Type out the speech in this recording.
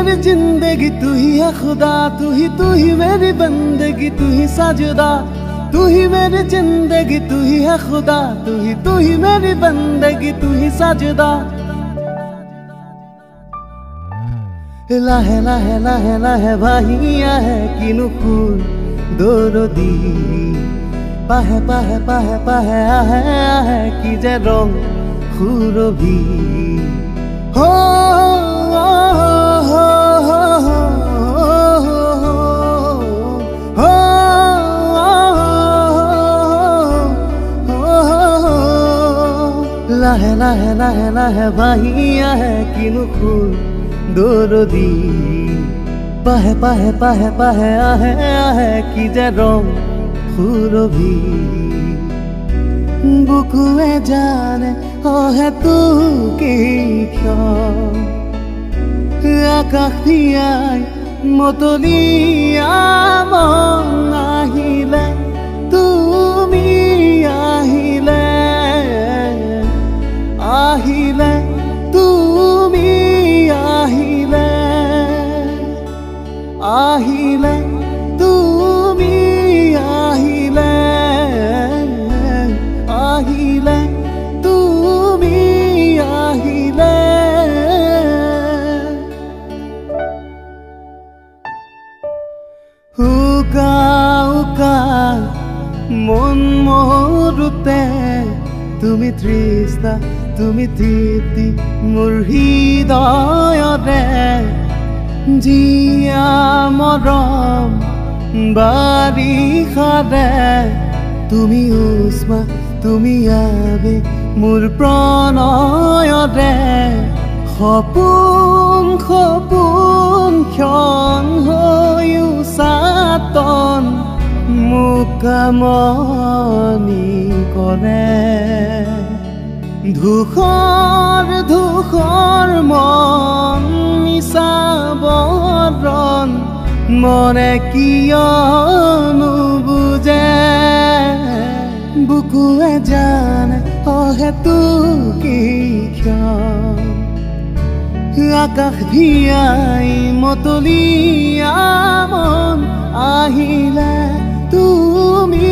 मेरी जिंदगी, तू ही है खुदा, तू ही मेरी बंदगी, तू ही साजुदा। तू ही मेरी जिंदगी, तू ही है खुदा, तू ही मेरी बंदगी, तू ही साजुदा। लाहे लाहे लाहे लाहे भाइया है किनु फूल दरदी, पाहे पाहे पाहे पाहे आहे आहे कि जे रंग खुरबी। हो लाहे लाहे लाहे लाहे भाइया है किनु फूल दरदी, पाहे पाहे पाहे पाहे आहे आहे कि जे रंग खुरबी। बुकुए जाने है तू की आकाश दियाई मतलिया मन আহিলে, তুমি আহিলে আহিলে, তুমি আহিলে আহিলে, তুমি আহিলে আহিলে, তুমি আহিলে। উকা উকা মন মৰুতে তুমি তৃষ্ণা, তুমি তৃপ্তি মোৰ হৃদয়তে। জিয়া মৰম বাৰিষাতে তুমি উষ্মা, তুমি আবেগ মোৰ প্ৰণয়তে। সপোন সপোন ক্ষণ হৈও চাতন মুকামনি কৰে। ধূসৰ ধূসৰ মন মিছা বৰণ, মনে কিয় নুবুজে। বুকুৱে জানে অহেতু কি ক্ষণ, আকাশ দিয়াই মতলিয়া মন আহিলে, তুমি